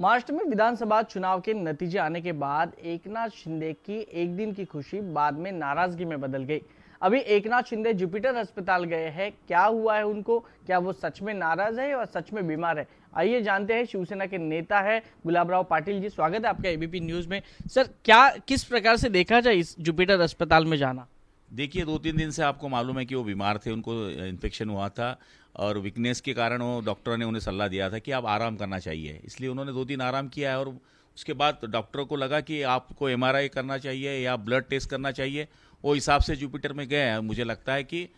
महाराष्ट्र में विधानसभा चुनाव के नतीजे आने के बाद एकनाथ शिंदे की एक दिन की खुशी बाद में नाराजगी में बदल गई। अभी एकनाथ शिंदे जुपिटर अस्पताल गए हैं। क्या हुआ है उनको? क्या वो सच में नाराज है या सच में बीमार है? आइए जानते हैं। शिवसेना के नेता है गुलाबराव पाटिल जी, स्वागत है आपका एबीपी न्यूज में। सर, क्या किस प्रकार से देखा जाए इस जुपिटर अस्पताल में जाना? देखिए, 2-3 दिन से आपको मालूम है कि वो बीमार थे, उनको इन्फेक्शन हुआ था और वीकनेस के कारण वो डॉक्टर ने उन्हें सलाह दिया था कि आप आराम करना चाहिए। इसलिए उन्होंने 2 दिन आराम किया है और उसके बाद डॉक्टर को लगा कि आपको एमआरआई करना चाहिए या ब्लड टेस्ट करना चाहिए। वो हिसाब से जुपिटर में गए हैं। मुझे लगता है कि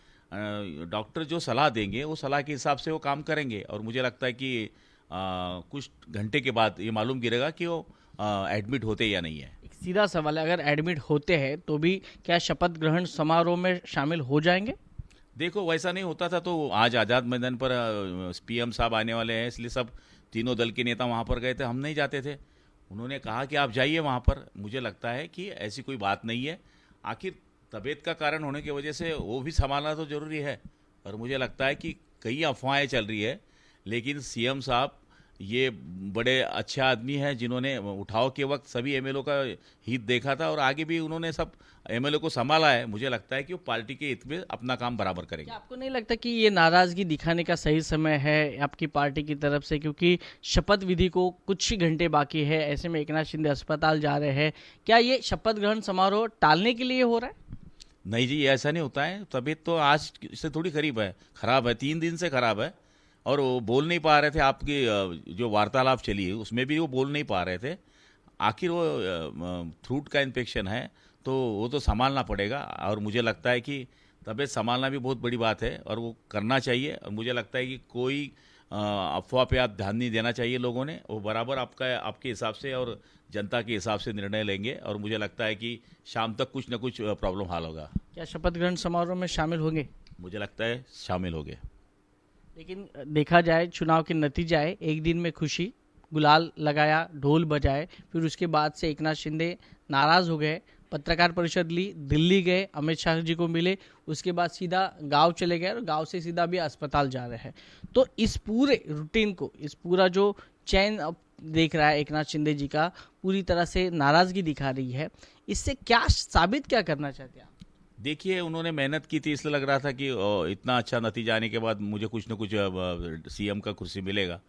डॉक्टर जो सलाह देंगे वो सलाह के हिसाब से वो काम करेंगे और मुझे लगता है कि कुछ घंटे के बाद ये मालूम गिरेगा कि वो एडमिट होते या नहीं है। एक सीधा सवाल है, अगर एडमिट होते हैं तो भी क्या शपथ ग्रहण समारोह में शामिल हो जाएंगे? देखो, वैसा नहीं होता था तो आज आज़ाद मैदान पर पीएम साहब आने वाले हैं, इसलिए सब तीनों दल के नेता वहाँ पर गए थे। हम नहीं जाते थे। उन्होंने कहा कि आप जाइए वहाँ पर। मुझे लगता है कि ऐसी कोई बात नहीं है। आखिर तबीयत का कारण होने की वजह से वो भी संभालना तो जरूरी है। और मुझे लगता है कि कई अफवाहें चल रही है, लेकिन सीएम साहब ये बड़े अच्छे आदमी हैं जिन्होंने उठाव के वक्त सभी एमएलओ का हित देखा था और आगे भी उन्होंने सब एमएलओ को संभाला है। मुझे लगता है कि वो पार्टी के हित में अपना काम बराबर करेंगे। क्या आपको नहीं लगता कि ये नाराजगी दिखाने का सही समय है आपकी पार्टी की तरफ से, क्योंकि शपथ विधि को कुछ ही घंटे बाकी है, ऐसे में एकनाथ शिंदे अस्पताल जा रहे हैं? क्या ये शपथ ग्रहण समारोह टालने के लिए हो रहा है? नहीं जी, ऐसा नहीं होता है। तबीयत तो आज से थोड़ी खराब है, 3 दिन से खराब है और वो बोल नहीं पा रहे थे। आपकी जो वार्तालाप चली उसमें भी वो बोल नहीं पा रहे थे। आखिर वो थ्रूट का इन्फेक्शन है तो वो तो संभालना पड़ेगा और मुझे लगता है कि तबीयत संभालना भी बहुत बड़ी बात है और वो करना चाहिए। और मुझे लगता है कि कोई अफवाह पे आप ध्यान नहीं देना चाहिए। लोगों ने वो बराबर आपके हिसाब से और जनता के हिसाब से निर्णय लेंगे और मुझे लगता है कि शाम तक कुछ न कुछ प्रॉब्लम हल होगा। क्या शपथ ग्रहण समारोह में शामिल होंगे? मुझे लगता है शामिल होंगे। लेकिन देखा जाए, चुनाव के नतीजे आए, एक दिन में खुशी, गुलाल लगाया, ढोल बजाए, फिर उसके बाद से एकनाथ शिंदे नाराज हो गए, पत्रकार परिषद ली, दिल्ली गए, अमित शाह जी को मिले, उसके बाद सीधा गांव चले गए और गांव से सीधा भी अस्पताल जा रहे हैं। तो इस पूरे रूटीन को, इस पूरा जो चैन अब देख रहा है एकनाथ शिंदे जी का, पूरी तरह से नाराजगी दिखा रही है। इससे क्या साबित क्या करना चाहते हैं आप? देखिए, उन्होंने मेहनत की थी, इसलिए लग रहा था कि इतना अच्छा नतीजा आने के बाद मुझे कुछ न कुछ सीएम का कुर्सी मिलेगा।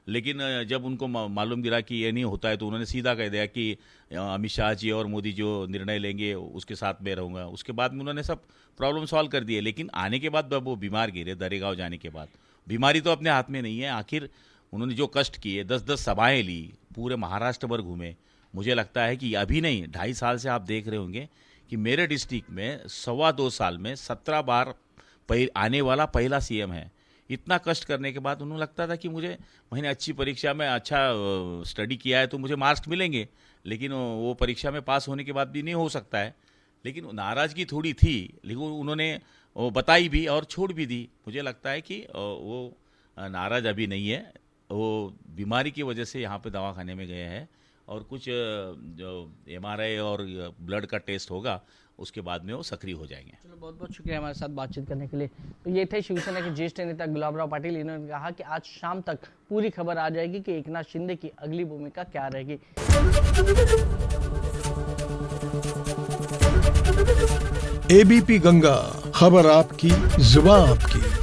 लेकिन जब उनको मालूम गिरा कि ये नहीं होता है तो उन्होंने सीधा कह दिया कि अमित शाह जी और मोदी जो निर्णय लेंगे उसके साथ मैं रहूँगा। उसके बाद में उन्होंने सब प्रॉब्लम सॉल्व कर दिए। लेकिन आने के बाद जब वो बीमार गिरे, दरेगांव जाने के बाद, बीमारी तो अपने हाथ में नहीं है। आखिर उन्होंने जो कष्ट किए, 10-10 सभाएँ ली, पूरे महाराष्ट्र भर घूमे। मुझे लगता है कि अभी नहीं, 2.5 साल से आप देख रहे होंगे कि मेरे डिस्ट्रिक्ट में 2.25 साल में 17 बार आने वाला पहला सीएम है। इतना कष्ट करने के बाद उन्हें लगता था कि मैंने अच्छी परीक्षा में अच्छा स्टडी किया है तो मुझे मार्क्स मिलेंगे, लेकिन वो परीक्षा में पास होने के बाद भी नहीं हो सकता है। लेकिन नाराज़गी थोड़ी थी, लेकिन उन्होंने वो बताई भी और छोड़ भी दी। मुझे लगता है कि वो नाराज़ अभी नहीं है। वो बीमारी की वजह से यहाँ पे दवाखाने में गए हैं और कुछ जो एमआरआई और ब्लड का टेस्ट होगा उसके बाद में वो सक्रिय हो जाएंगे। चलो, बहुत बहुत शुक्रिया हमारे साथ बातचीत करने के लिए। तो ये थे शिवसेना के ज्येष्ठ नेता गुलाबराव पाटिल। इन्होंने कहा कि आज शाम तक पूरी खबर आ जाएगी कि एकनाथ शिंदे की अगली भूमिका क्या रहेगी। एबीपी गंगा, खबर आपकी, जुबान आपकी।